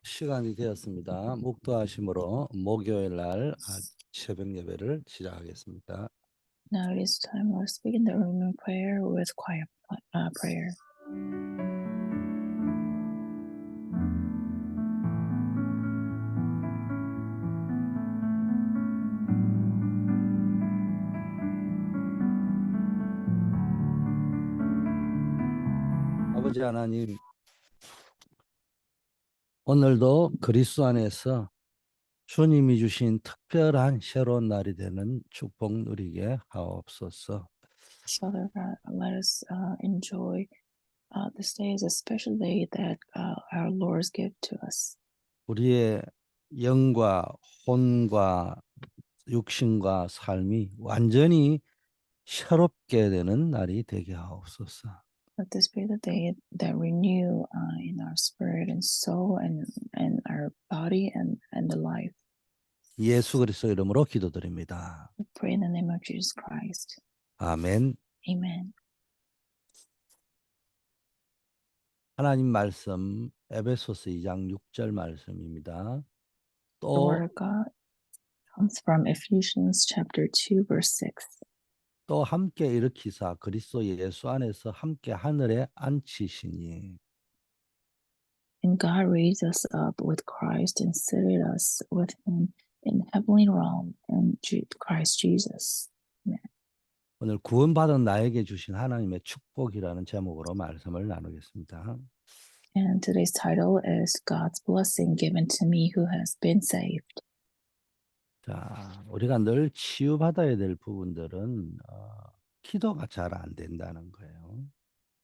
시간이 되었습니다. 묵도하심으로 목요일 날 새벽 예배를 시작하겠습니다. Now it is time to speak in the room in prayer with quiet prayer. 아버지 하나님, 오늘도 그리스도 안에서 주님이 주신 특별한 새로운 날이 되는 축복 누리게 하옵소서. Father God, let us enjoy this day as a special day that our Lord's give to us. 우리의 영과 혼과 육신과 삶이 완전히 새롭게 되는 날이 되게 하옵소서. Let this be the day that renew in our spirit and soul and our body and the life. 예수 그리스도 이름으로 기도드립니다. We pray in the name of Jesus Christ. 아멘. Amen. 하나님 말씀 에베소서 2장 6절 말씀입니다. The word 또 of God comes from Ephesians chapter 2, verse 6. 또 함께 일으키사 그리스도 예수 안에서 함께 하늘에 앉히시니. And God raised us up with Christ and seated us with him in the heavenly realm in Christ Jesus. Amen. 오늘 구원받은 나에게 주신 하나님의 축복이라는 제목으로 말씀을 나누겠습니다. And today's title is God's blessing given to me who has been saved. 자, 우리가 늘 치유받아야 될 부분들은 기도가 잘 안 된다는 거예요.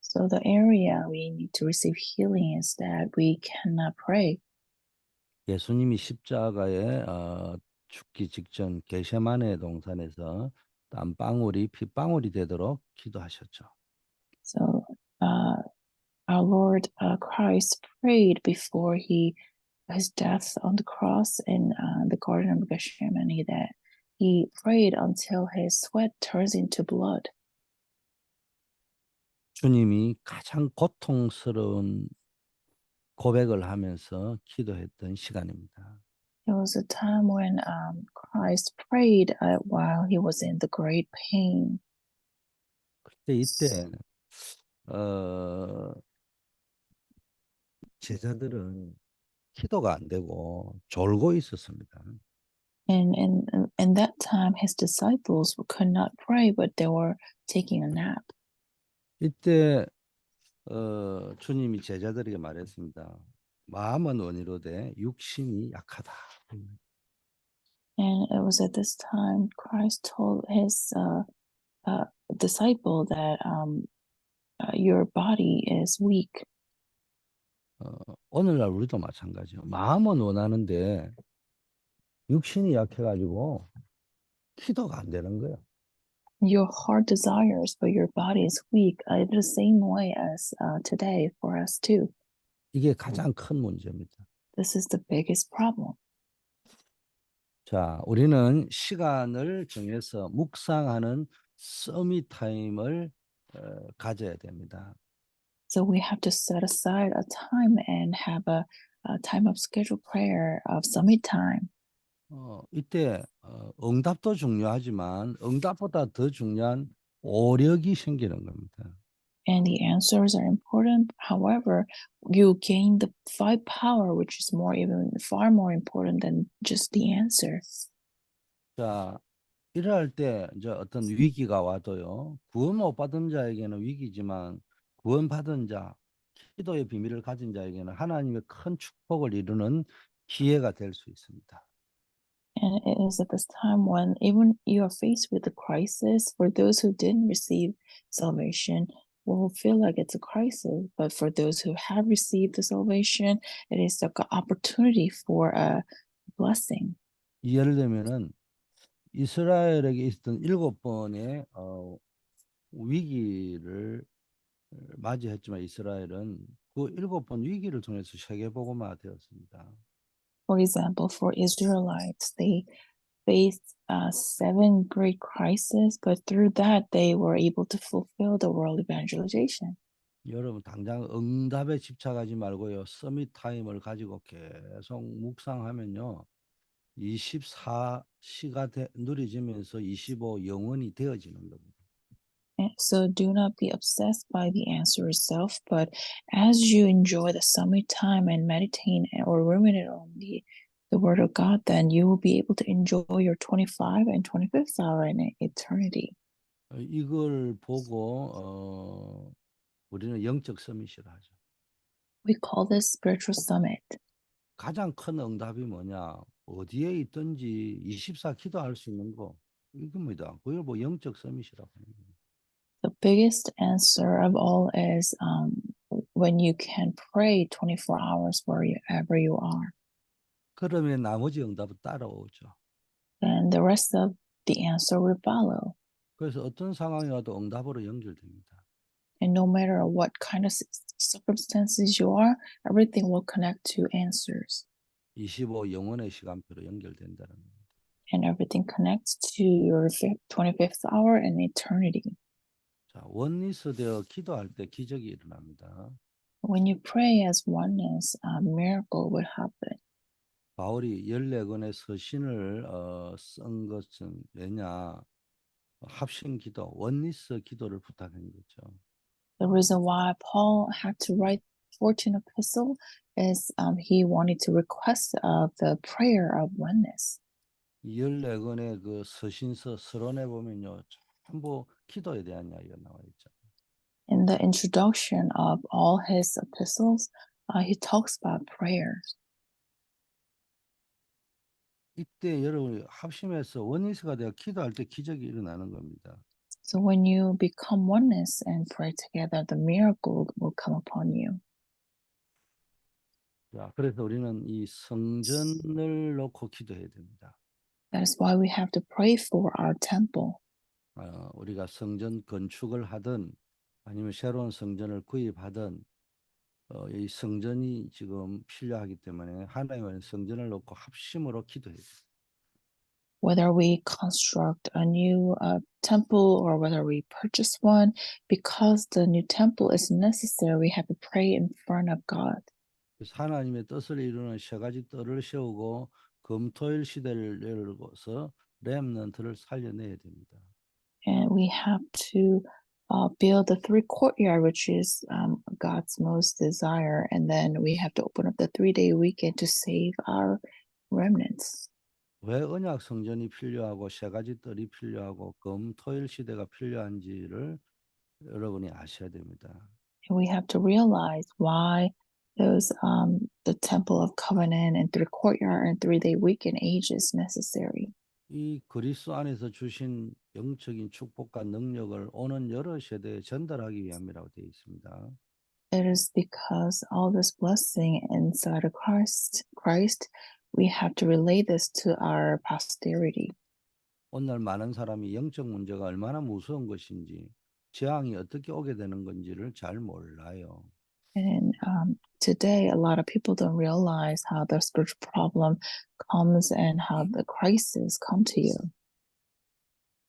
So the area we need to receive healing is that we cannot pray. 예수님이 십자가에 죽기 직전 겟세마네 동산에서 땀방울이 핏방울이 되도록 기도하셨죠. So our Lord Christ prayed before his death on the cross in the Garden of Gethsemane that he prayed until his sweat turns into blood. 주님이 가장 고통스러운 고백을 하면서 기도했던 시간입니다. It was a time when Christ prayed while he was in the great pain. 그때 이때 제자들은 기도가 안 되고 졸고 있었습니다. And that time, his disciples could not pray, but they were taking a nap. 이때 주님이 제자들에게 말했습니다. 마음은 원이로되 육신이 약하다. And it was at this time Christ told his disciple that your body is weak. 오늘날 우리도 마찬가지요. 마음은 원하는데 육신이 약해가지고 기도가 안 되는 거예요. Your heart desires, but your body is weak. The same way as today for us too. 이게 가장 큰 문제입니다. This is the biggest problem. 자, 우리는 시간을 정해서 묵상하는 서밋 타임을 가져야 됩니다. So we have to set aside a time and have a time of scheduled prayer of summit time. 이때 응답도 중요하지만 응답보다 더 중요한 오력이 생기는 겁니다. And the answers are important. However, you gain the five power, which is far more important than just the answer. 자, 이럴 때 이제 어떤 위기가 와도요. 구원 못 받은 자에게는 위기지만 구원받은 자, 기도의 비밀을 가진 자에게는 하나님의 큰 축복을 이루는 기회가 될 수 있습니다. And it is at this time when even you are faced with a crisis, for those who didn't receive salvation will feel like it's a crisis. But for those who have received the salvation, it is like an opportunity for a blessing. 예를 들면은 이스라엘에게 있었던 7번의 위기를 맞이했지만 이스라엘은 그 7번 위기를 통해서 세계복음화 되었습니다. For example, for Israelites, they faced seven great crises, but through that, they were able to fulfill the world evangelization. 여러분 당장 응답에 집착하지 말고요. 서밋 타임을 가지고 계속 묵상하면요. 24시가 누려지면서 25 영원이 되어지는 겁니다. And so do not be obsessed by the answer itself, but as you enjoy the summit time and meditate or ruminate on the word of God, then you will be able to enjoy your 25 and 25th hour in eternity. 이걸 보고 우리는 영적 서밋이라 하죠. We call this spiritual summit. 가장 큰 응답이 뭐냐? 어디에 있든지 24 기도할 수 있는 거 이겁니다. 그걸 뭐 영적 서밋이라고 하는 거예요. The biggest answer of all is when you can pray 24 hours wherever you are. 그러면 나머지 응답은 따라오죠. Then the rest of the answer will follow. 그래서 어떤 상황이 와도 응답으로 연결됩니다. And no matter what kind of circumstances you are, everything will connect to answers. 25 영혼의 시간표로 연결된다는 겁니다. And everything connects to your 25th hour and eternity. 자, 원리스 되어 기도할 때 기적이 일어납니다. When you pray as oneness, a miracle will happen. 바울이 14권의 서신을 쓴 것은 왜냐? 합심 기도, 원리스 기도를 부탁한 거죠. The reason why Paul had to write 14 epistles is he wanted to request the prayer of oneness. 14권의 그 서신서 서론에 보면요. 전부 기도에 대한 이야기가 나와 있죠. In the introduction of all his epistles, he talks about prayer. 이때 여러분이 합심해서 원리스가 되어 기도할 때 기적이 일어나는 겁니다. So when you become oneness and pray together, the miracle will come upon you. 자, 그래서 우리는 이 성전을 놓고 기도해야 됩니다. That is why we have to pray for our temple. 우리가 성전 건축을 하든 아니면 새로운 성전을 구입하든 이 성전이 지금 필요하기 때문에 하나님은 성전을 놓고 합심으로 기도해야 돼요. Whether we construct a new temple or whether we purchase one, because the new temple is necessary, we have to pray in front of God. 그래서 하나님의 뜻을 이루는 세 가지 뜰을 세우고 금토일 시대를 열고서 렘넌트를 살려내야 됩니다. And we have to build the three courtyard, which is God's most desire. And then we have to open up the 3-day weekend to save our remnants. 왜 언약 성전이 필요하고 세 가지 뜰이 필요하고 금토일 시대가 필요한지를 여러분이 아셔야 됩니다. And we have to realize why those the temple of covenant and three courtyard and 3-day weekend age is necessary. 이 그리스도 안에서 주신 영적인 축복과 능력을 오는 여러 세대에 전달하기 위함이라고 되어 있습니다. It is because all this blessing inside of Christ, we have to relay this to our posterity. 오늘 많은 사람이 영적 문제가 얼마나 무서운 것인지, 재앙이 어떻게 오게 되는 건지를 잘 몰라요. And today, a lot of people don't realize how the spiritual problem comes and how the crisis come to you.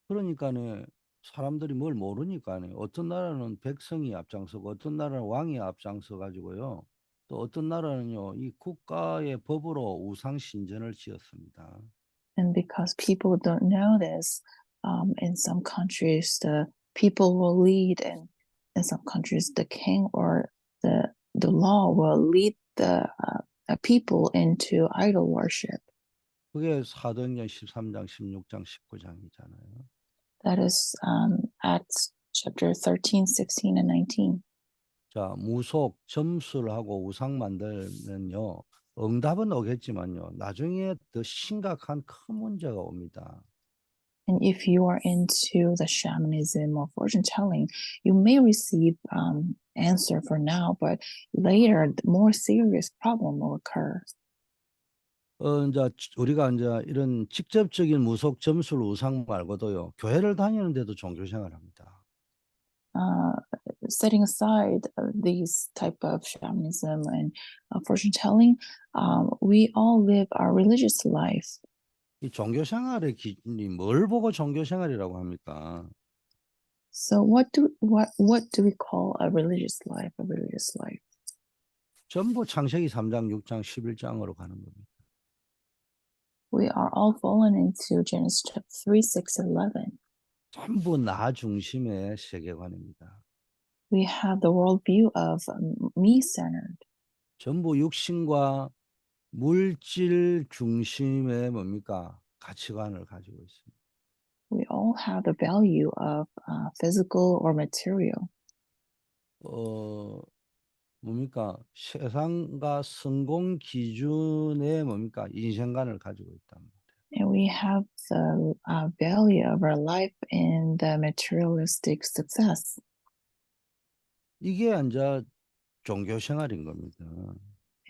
그러니까는 사람들이 뭘 모르니까요. 어떤 나라는 백성이 앞장서고 어떤 나라는 왕이 앞장서 가지고요. 또 어떤 나라는요, 이 국가의 법으로 우상 신전을 지었습니다. And because people don't know this, in some countries, the people will lead, and in some countries, the king or the law will lead the people into idol worship. 그게 사도행전 13장, 16장, 19장이잖아요. That is Acts chapter 13, 16, and 19. 자, 무속, 점수를 하고 우상 만들면요. 응답은 오겠지만요. 나중에 더 심각한 큰 문제가 옵니다. And if you are into the shamanism or fortune telling, you may receive answer for now, but later, the more serious problem will occur. 이제 우리가 이제 이런 직접적인 무속 점술 우상 말고도요. 교회를 다니는데도 종교 생활을 합니다. Setting aside these type of shamanism and fortune telling, we all live our religious life. 이 종교 생활의 기준이 뭘 보고 종교 생활이라고 합니까? So what do we call a religious life? A religious life. 전부 창세기 3장, 6장, 11장으로 가는 겁니다. We are all fallen into Genesis chapter 3, 6, and 11. 전부 나 중심의 세계관입니다. We have the worldview of me-centered. 전부 육신과 물질 중심의 뭡니까? 가치관을 가지고 있습니다. We all have the value of physical or material. 뭡니까? 세상과 성공 기준의 뭡니까? 인생관을 가지고 있단 말이에요. And we have the value of our life in the materialistic success. 이게 이제 종교 생활인 겁니다.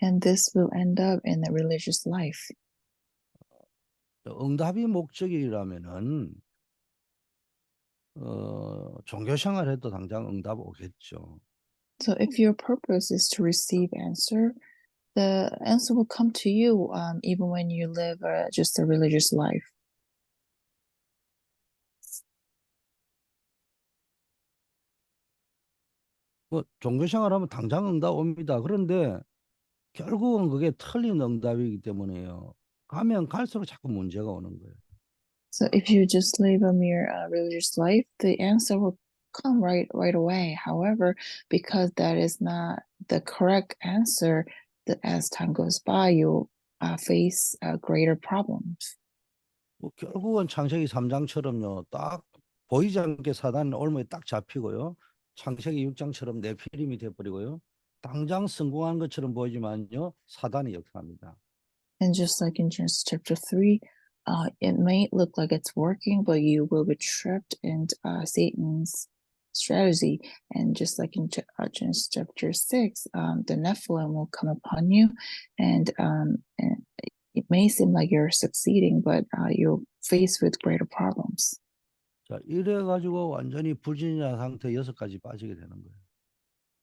And this will end up in the religious life. 응답이 목적이라면은 종교 생활해도 당장 응답 오겠죠. So if your purpose is to receive answer, the answer will come to you even when you live just a religious life. 뭐 종교 생활하면 당장 응답 옵니다. 그런데 결국은 그게 틀린 응답이기 때문에요. 가면 갈수록 자꾸 문제가 오는 거예요. So if you just live a mere religious life, the answer will come right away. However, because that is not the correct answer, as time goes by, you'll face greater problems. 뭐 결국은 창세기 3장처럼요. 딱 보이지 않게 사단은 올무에 딱 잡히고요. 창세기 6장처럼 네피림이 돼버리고요. 당장 성공한 것처럼 보이지만요. 사단이 역사합니다. And just like in Genesis chapter 3, it may look like it's working, but you will be trapped in Satan's strategy. And just like in Genesis chapter 6, the Nephilim will come upon you, and it may seem like you're succeeding, but you're faced with greater problems. 자, 이래가지고 완전히 불신자 상태 6가지 빠지게 되는 거예요.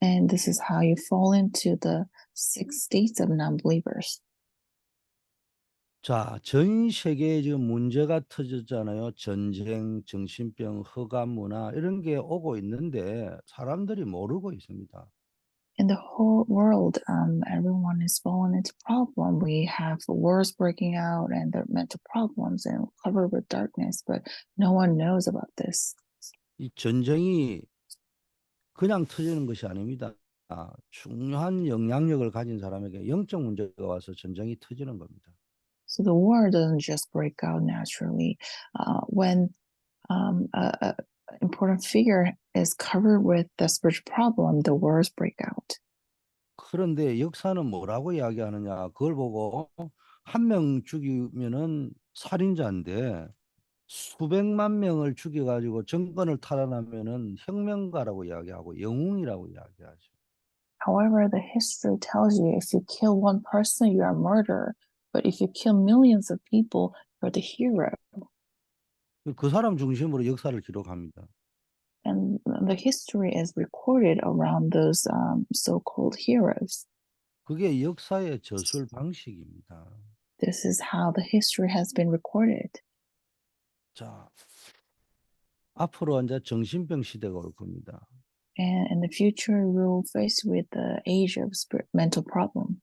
And this is how you fall into the 6 states of non-believers. 자, 전 세계에 지금 문제가 터졌잖아요. 전쟁, 정신병, 흑암 문화 이런 게 오고 있는데 사람들이 모르고 있습니다. In the whole world, everyone is falling into problem. We have wars breaking out and the mental problems and covered with darkness, but no one knows about this. 이 전쟁이 그냥 터지는 것이 아닙니다. 중요한 영향력을 가진 사람에게 영적 문제가 와서 전쟁이 터지는 겁니다. So the war doesn't just break out naturally. When a important figure is covered with the spiritual problem, the wars break out. 그런데 역사는 뭐라고 이야기하느냐? 그걸 보고 한 명 죽이면은 살인자인데 수백만 명을 죽여가지고 정권을 탈환하면은 혁명가라고 이야기하고 영웅이라고 이야기하죠. However, the history tells you if you kill one person, you are a murderer. But if you kill millions of people, you're the hero. 그 사람 중심으로 역사를 기록합니다. And the history is recorded around those so-called heroes. 그게 역사의 저술 방식입니다. This is how the history has been recorded. 자, 앞으로 이제 정신병 시대가 올 겁니다. And in the future, we'll face with the age of mental problem.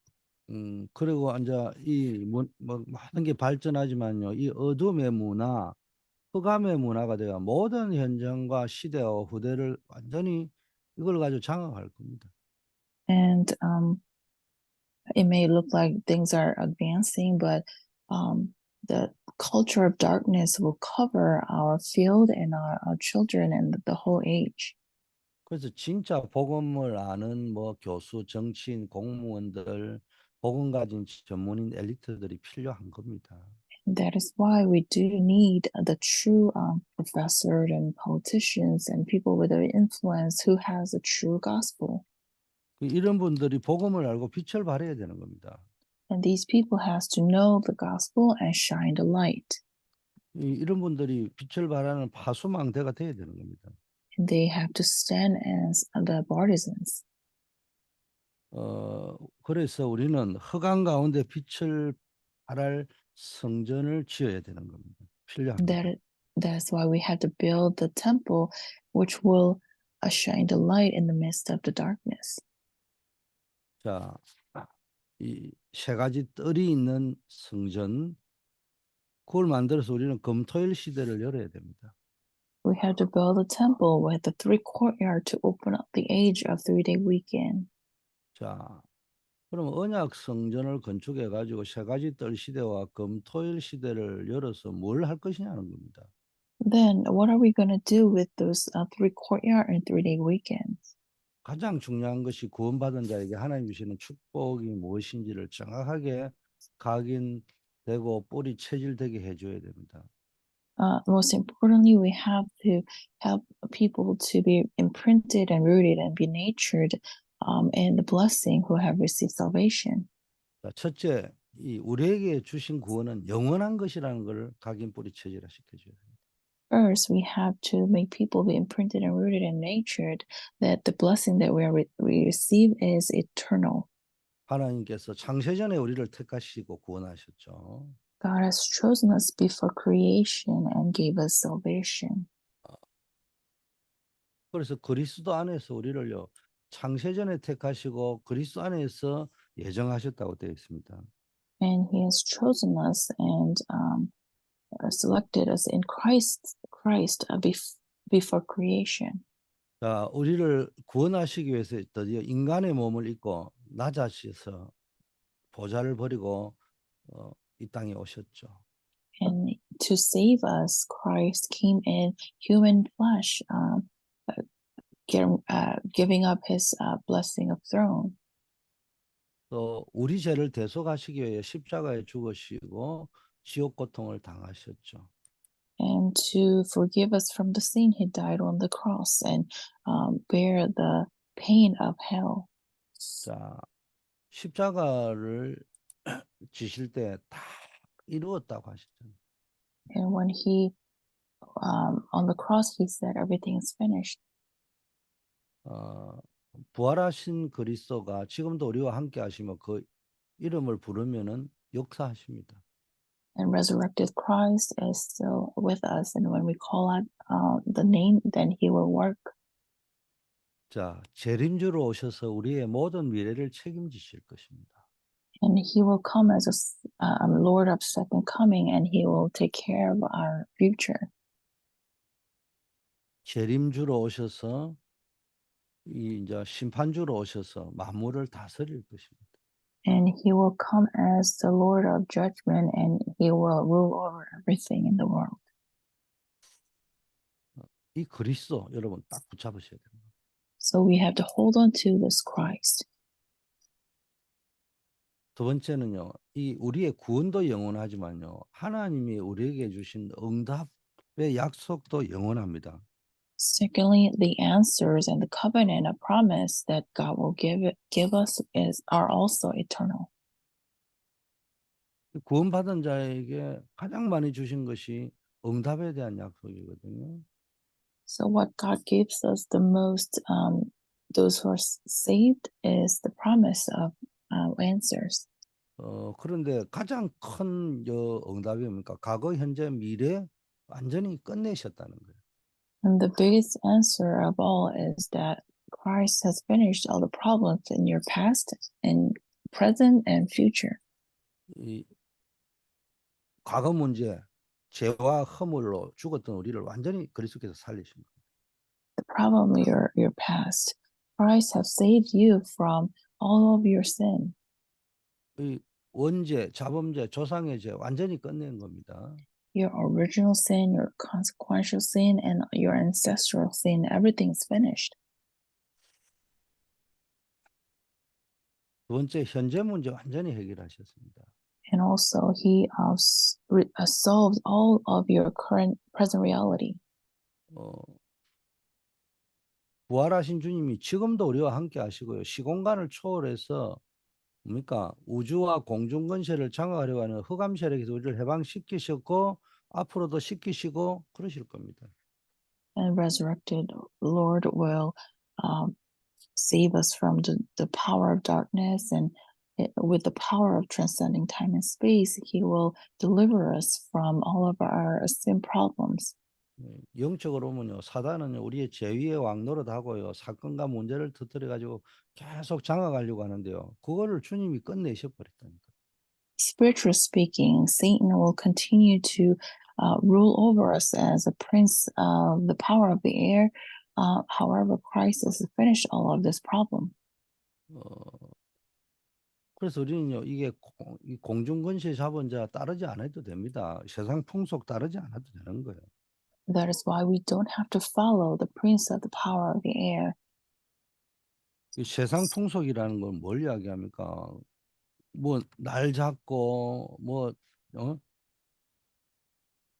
그리고 이제 뭐 많은 게 발전하지만요, 이 어둠의 문화, 흑암의 문화가 되어 모든 현장과 시대와 후대를 완전히 이걸 가지고 장악할 겁니다. And it may look like things are advancing, but the culture of darkness will cover our field and our children and the whole age. 그래서 진짜 복음을 아는 뭐 교수, 정치인, 공무원들, 복음 가진 전문인 엘리트들이 필요한 겁니다. And that is why we do need the true professors and politicians and people with an influence who has a true gospel. 이런 분들이 복음을 알고 빛을 발해야 되는 겁니다. And these people has to know the gospel and shine the light. 이런 분들이 빛을 발하는 파수망대가 돼야 되는 겁니다. And they have to stand as the partisans. 그래서 우리는 흑암 가운데 빛을 발할 성전을 지어야 되는 겁니다. 필요한 That 겁니다. That's why we have to build the temple, which will shine the light in the midst of the darkness. 자, 이 세 가지 뜰이 있는 성전, 그걸 만들어서 우리는 금토일 시대를 열어야 됩니다. We have to build a temple with the three courtyard to open up the age of 3-day weekend. 자, 그럼 언약 성전을 건축해 가지고 세 가지 뜰 시대와 금토일 시대를 열어서 뭘 할 것이냐는 겁니다. Then what are we going to do with those three courtyard and 3-day weekends? 가장 중요한 것이 구원받은 자에게 하나님 주시는 축복이 무엇인지를 정확하게 각인되고 뿌리 체질되게 해줘야 됩니다. Most importantly, we have to help people to be imprinted and rooted and be natured in the blessing who have received salvation. 자, 첫째, 이 우리에게 주신 구원은 영원한 것이라는 것을 각인 뿌리 체질화 시켜줘야 됩니다. First, we have to make people be imprinted and rooted and natured that the blessing that we receive is eternal. 하나님께서 창세전에 우리를 택하시고 구원하셨죠. God has chosen us before creation and gave us salvation. 그래서 그리스도 안에서 우리를요 창세전에 택하시고 그리스도 안에서 예정하셨다고 되어 있습니다. And He has chosen us and selected us in Christ before creation. 자, 우리를 구원하시기 위해서 드디어 인간의 몸을 입고 낮아져서 보좌를 버리고 이 땅에 오셨죠. And to save us, Christ came in human flesh, giving up His blessing of throne. 또 우리 죄를 대속하시기 위해 십자가에 죽으시고 지옥 고통을 당하셨죠. And to forgive us from the sin, He died on the cross and bear the pain of hell. 자, 십자가를 지실 때 다 이루었다고 하셨잖아요. And when He on the cross, He said, "Everything is finished." 부활하신 그리스도가 지금도 우리와 함께 하시며 그 이름을 부르면은 역사하십니다. And resurrected Christ is still with us, and when we call out the name, then He will work. 자, 재림주로 오셔서 우리의 모든 미래를 책임지실 것입니다. And He will come as a Lord of second coming, and He will take care of our future. 재림주로 오셔서 이 이제 심판주로 오셔서 만물을 다스릴 것입니다. And He will come as the Lord of judgment, and He will rule over everything in the world. 이 그리스도 여러분 딱 붙잡으셔야 됩니다. So we have to hold on to this Christ. 두 번째는요, 이 우리의 구원도 영원하지만요, 하나님이 우리에게 주신 응답의 약속도 영원합니다. Secondly, the answers and the covenant, a promise that God will give us are also eternal. 구원받은 자에게 가장 많이 주신 것이 응답에 대한 약속이거든요. So what God gives us the most, those who are saved, is the promise of answers. 그런데 가장 큰 응답이 뭡니까? 과거, 현재, 미래 완전히 끝내셨다는 거예요. And the biggest answer of all is that Christ has finished all the problems in your past and present and future. 이 과거 문제, 죄와 허물로 죽었던 우리를 완전히 그리스도께서 살리신 거예요. The problem your past, Christ has saved you from all of your sin. 이 원죄, 자범죄, 조상의 죄 완전히 끝낸 겁니다. Your original sin, your consequential sin, and your ancestral sin, everything's finished. 두 번째, 현재 문제 완전히 해결하셨습니다. And also, He solved all of your present reality. 부활하신 주님이 지금도 우리와 함께 하시고요. 시공간을 초월해서 뭡니까? 우주와 공중 권세를 장악하려고 하는 흑암 세력에서 우리를 해방시키셨고 앞으로도 시키시고 그러실 겁니다. And resurrected Lord will save us from the power of darkness, and with the power of transcending time and space, He will deliver us from all of our sin problems. 영적으로 보면요, 사단은요, 우리의 제위의 왕 노릇하고요, 사건과 문제를 터뜨려 가지고 계속 장악하려고 하는데요, 그거를 주님이 끝내셔 버렸다니까. Spiritually speaking, Satan will continue to rule over us as a prince of the power of the air. However, Christ has finished all of this problem. 어, 그래서 우리는요, 이게 이 공중 권세 잡은 자 따르지 않아도 됩니다. 세상 풍속 따르지 않아도 되는 거예요. That is why we don't have to follow the prince of the power of the air. 이 세상 풍속이라는 건 뭘 이야기합니까? 뭐 날 잡고 뭐 어?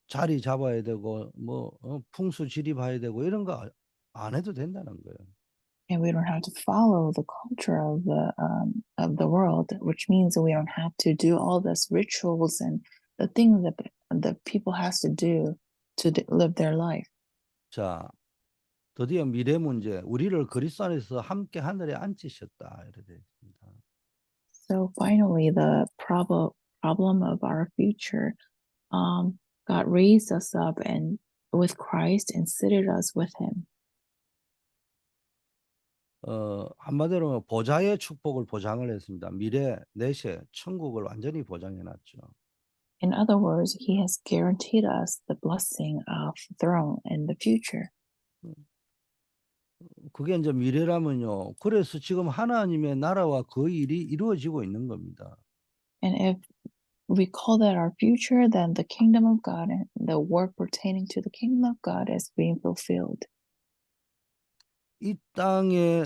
자리 잡아야 되고 뭐 풍수지리 봐야 되고 이런 거 안 해도 된다는 거예요. And we don't have to follow the culture of the world, which means that we don't have to do all this rituals and the things that the people has to do to live their life. 자, 드디어 미래 문제, 우리를 그리스도 안에서 함께 하늘에 앉히셨다 이렇게 되어 있습니다. So finally, the problem of our future, God raised us up and with Christ and seated us with Him. 한마디로 보좌의 축복을 보장을 했습니다. 미래 내세 천국을 완전히 보장해 놨죠. In other words, He has guaranteed us the blessing of the throne in the future. 그게 이제 미래라면요. 그래서 지금 하나님의 나라와 그 일이 이루어지고 있는 겁니다. And if we call that our future, then the kingdom of God and the work pertaining to the kingdom of God is being fulfilled. 이 땅에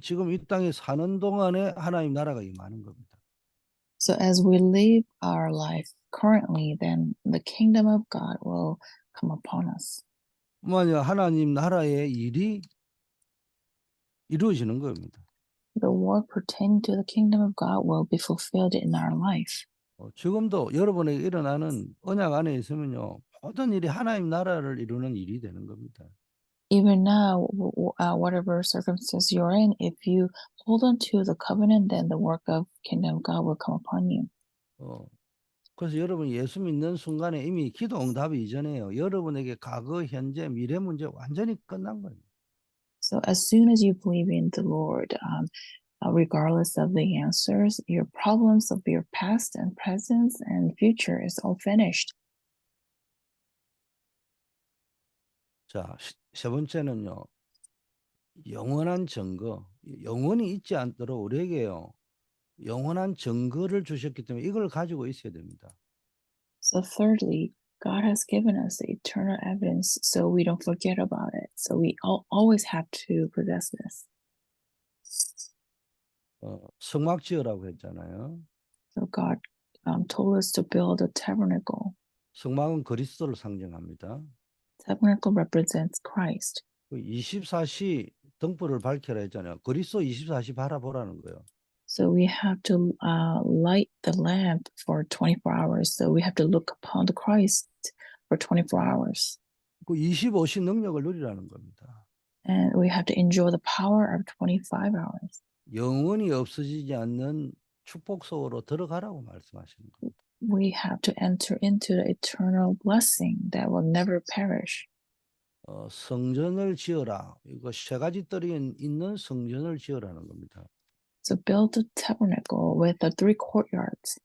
지금 이 땅에 사는 동안에 하나님 나라가 임하는 겁니다. So as we live our life currently, then the kingdom of God will come upon us. 만약 하나님 나라의 일이 이루어지는 겁니다. The work pertaining to the kingdom of God will be fulfilled in our life. 지금도 여러분에게 일어나는 언약 안에 있으면요, 모든 일이 하나님 나라를 이루는 일이 되는 겁니다. Even now, whatever circumstance you're in, if you hold on to the covenant, then the work of kingdom of God will come upon you. 어, 그래서 여러분이 예수 믿는 순간에 이미 기도 응답이 이전에요. 여러분에게 과거, 현재, 미래 문제 완전히 끝난 거예요. So as soon as you believe in the Lord, regardless of the answers, your problems of your past and present and future is all finished. 자, 세 번째는요, 영원한 증거. 영원히 잊지 않도록 우리에게요, 영원한 증거를 주셨기 때문에 이걸 가지고 있어야 됩니다. So thirdly, God has given us the eternal evidence so we don't forget about it. So we always have to possess this. 성막 지으라고 했잖아요. So God told us to build a tabernacle. 성막은 그리스도를 상징합니다. Tabernacle represents Christ. 24시 등불을 밝혀라 했잖아요. 그리스도 24시 바라보라는 거예요. So we have to light the lamp for 24 hours. So we have to look upon the Christ for 24 hours. 그 25시 능력을 누리라는 겁니다. And we have to enjoy the power of 25 hours. 영원히 없어지지 않는 축복 속으로 들어가라고 말씀하시는 겁니다. We have to enter into the eternal blessing that will never perish. 성전을 지어라. 이거 세 가지 뜰이 있는 성전을 지어라는 겁니다. So build a tabernacle with the 3 courtyards.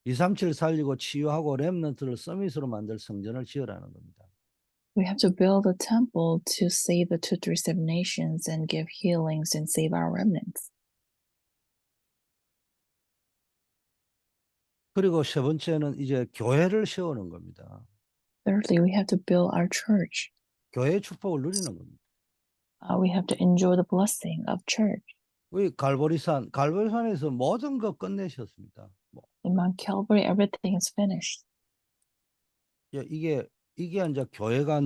237 살리고 치유하고 렘넌트를 서밋으로 만들 성전을 지어라는 겁니다. We have to build a temple to save the 237 nations and give healings and save our remnants. 그리고 세 번째는 이제 교회를 세우는 겁니다. Thirdly, we have to build our church. 교회의 축복을 누리는 겁니다. We have to enjoy the blessing of church. 우리 갈보리산에서 모든 것 끝내셨습니다. In Mount Calvary, everything is finished. 이게 이제 교회가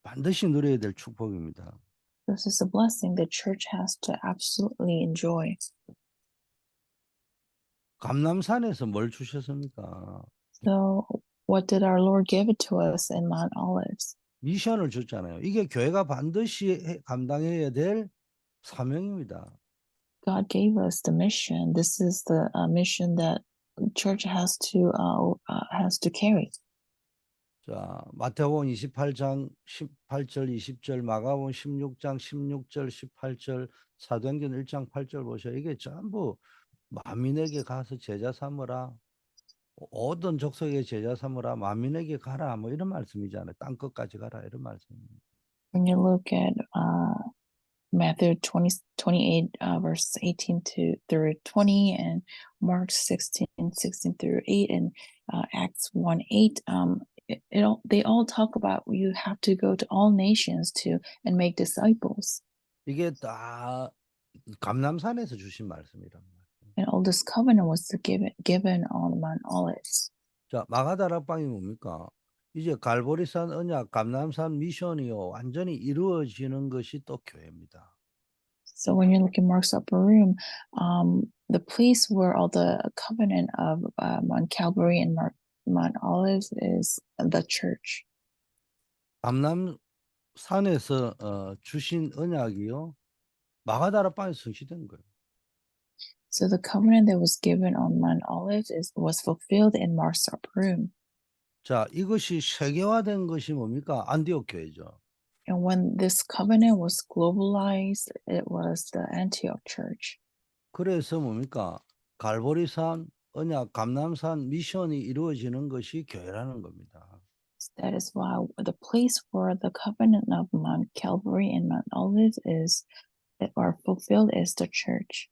반드시 누려야 될 축복입니다. This is a blessing the church has to absolutely enjoy. 감람산에서 뭘 주셨습니까? So, what did our Lord give it to us in Mount Olives? 미션을 줬잖아요. 이게 교회가 반드시 감당해야 될 사명입니다. God gave us the mission. This is the mission that church has to carry. 자, 마태복음 28장 18절 20절, 마가복음 16장 16절 18절, 사도행전 1장 8절 보셔. 이게 전부 만민에게 가서 제자 삼으라. 모든 족속에 제자 삼으라. 만민에게 가라. 뭐 이런 말씀이잖아요. 땅 끝까지 가라. 이런 말씀입니다. When you look at Matthew 28, verse 18 through 20, and Mark 16 through 8, and Acts 1 8, they all talk about you have to go to all nations and make disciples. 이게 다 감람산에서 주신 말씀이란 말이에요. And all this covenant was given on Mount Olives. 자, 마가다락방이 뭡니까? 이제 갈보리산 언약, 감람산 미션이요 완전히 이루어지는 것이 또 교회입니다. So when you look at Mark's upper room, the place where all the covenant of Mount Calvary and Mount Olives is the church. 감람산에서 주신 언약이요 마가다락방에 성취된 거예요. So the covenant that was given on Mount Olives was fulfilled in Mark's upper room. 자, 이것이 세계화된 것이 뭡니까? 안디옥 교회죠. And when this covenant was globalized, it was the Antioch church. 그래서 뭡니까? 갈보리산 언약, 감람산 미션이 이루어지는 것이 교회라는 겁니다. That is why the place where the covenant of Mount Calvary and Mount Olives are fulfilled is the church.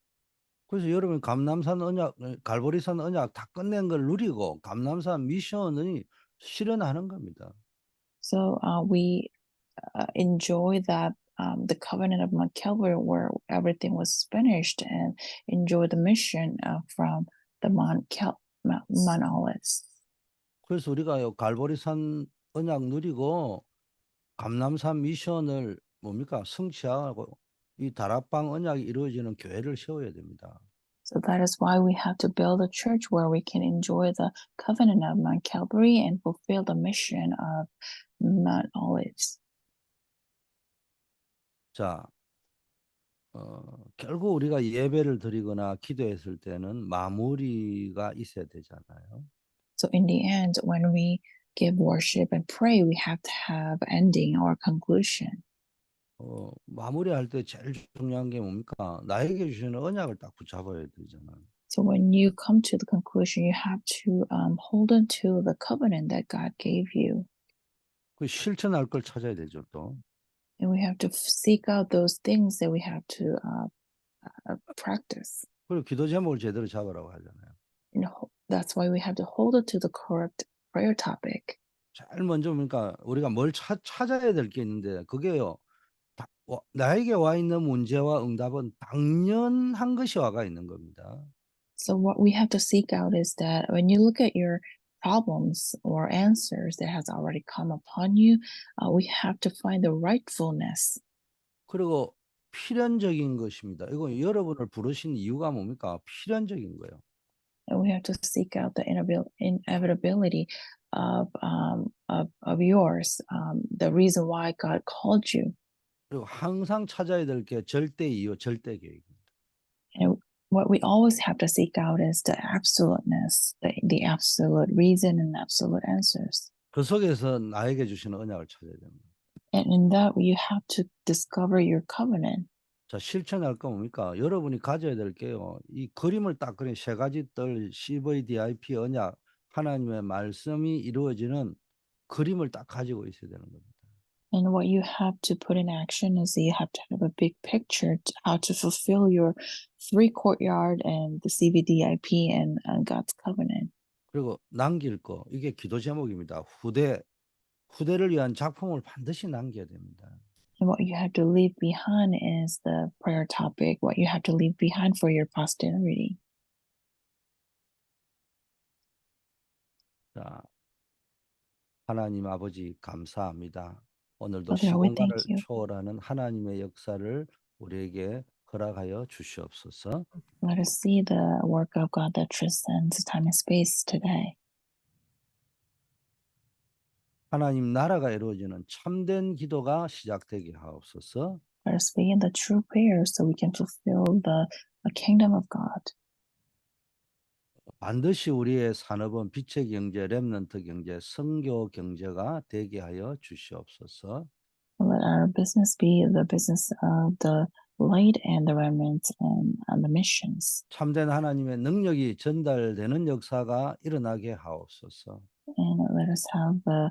그래서 여러분 감람산 언약, 갈보리산 언약 다 끝낸 걸 누리고 감람산 미션이 실현하는 겁니다. So we enjoy that the covenant of Mount Calvary, where everything was finished, and enjoy the mission from the Mount Olives. 그래서 우리가 갈보리산 언약 누리고 감람산 미션을 뭡니까? 성취하고 이 다락방 언약이 이루어지는 교회를 세워야 됩니다. So that is why we have to build a church where we can enjoy the covenant of Mount Calvary and fulfill the mission of Mount Olives. 자, 결국 우리가 예배를 드리거나 기도했을 때는 마무리가 있어야 되잖아요. So in the end, when we give worship and pray, we have to have ending or conclusion. 마무리할 때 제일 중요한 게 뭡니까? 나에게 주시는 언약을 딱 붙잡아야 되잖아요. So when you come to the conclusion, you have to hold on to the covenant that God gave you. 그 실천할 걸 찾아야 되죠, 또. And we have to seek out those things that we have to practice. 그리고 기도 제목을 제대로 잡으라고 하잖아요. And that's why we have to hold on to the correct prayer topic. 제일 먼저 뭡니까? 우리가 뭘 찾아야 될 게 있는데 그게요. 나에게 와 있는 문제와 응답은 당연한 것이 와가 있는 겁니다. So what we have to seek out is that when you look at your problems or answers that has already come upon you, we have to find the rightfulness. 그리고 필연적인 것입니다. 이거 여러분을 부르신 이유가 뭡니까? 필연적인 거예요. And we have to seek out the inevitability of yours, the reason why God called you. 그리고 항상 찾아야 될 게 절대 이유, 절대 계획입니다. And what we always have to seek out is the absoluteness, the absolute reason and absolute answers. 그 속에서 나에게 주시는 언약을 찾아야 됩니다. And in that, you have to discover your covenant. 자, 실천할 거 뭡니까? 여러분이 가져야 될 게요. 이 그림을 딱 그린 세 가지 뜰 CVDIP 언약, 하나님의 말씀이 이루어지는 그림을 딱 가지고 있어야 되는 겁니다. And what you have to put in action is you have to have a big picture how to fulfill your 3 courtyard and the CVDIP and God's covenant. 그리고 남길 거, 이게 기도 제목입니다. 후대를 위한 작품을 반드시 남겨야 됩니다. And what you have to leave behind is the prayer topic, what you have to leave behind for your posterity. 자, 하나님 아버지 감사합니다. 오늘도 Father, we 시공간을 thank you. 초월하는 하나님의 역사를 우리에게 허락하여 주시옵소서. Let us see the work of God that transcends time and space today. 하나님 나라가 이루어지는 참된 기도가 시작되게 하옵소서. Let us begin the true prayer so we can fulfill the kingdom of God. 반드시 우리의 산업은 빛의 경제, 렘넌트 경제, 선교 경제가 되게 하여 주시옵소서. Let our business be the business of the light and the remnant and the missions. 참된 하나님의 능력이 전달되는 역사가 일어나게 하옵소서. And let us have the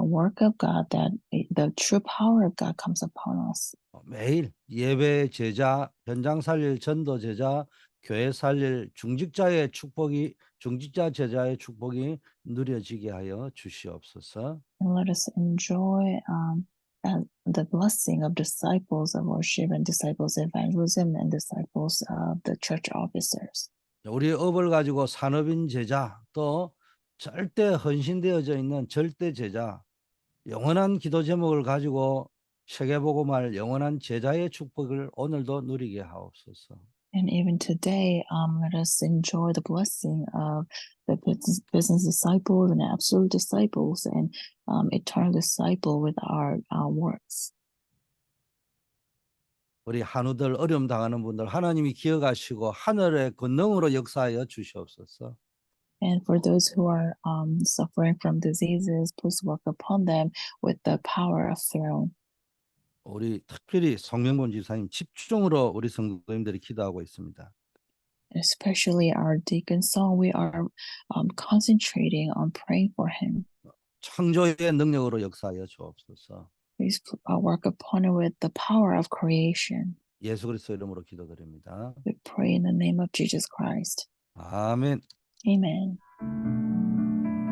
work of God, that the true power of God comes upon us. 매일 예배 제자, 현장 살릴 전도 제자, 교회 살릴 중직자의 축복이 중직자 제자의 축복이 누려지게 하여 주시옵소서. And let us enjoy the blessing of disciples of worship and disciples of evangelism and disciples of the church officers. 우리의 업을 가지고 산업인 제자, 또 절대 헌신되어져 있는 절대 제자, 영원한 기도 제목을 가지고 세계복음할 영원한 제자의 축복을 오늘도 누리게 하옵소서. And even today, let us enjoy the blessing of the business disciples and absolute disciples and eternal disciple with our works. 우리 한우들 어려움 당하는 분들 하나님이 기억하시고 하늘의 권능으로 역사하여 주시옵소서. And for those who are suffering from diseases, please work upon them with the power of throne. 우리 특별히 송명곤 집사님 집중으로 우리 성도님들이 기도하고 있습니다. Especially our deacon song, we are concentrating on praying for him. 창조의 능력으로 역사하여 주옵소서. Please work upon it with the power of creation. 예수 그리스도 이름으로 기도드립니다. We pray in the name of Jesus Christ. 아멘. Amen.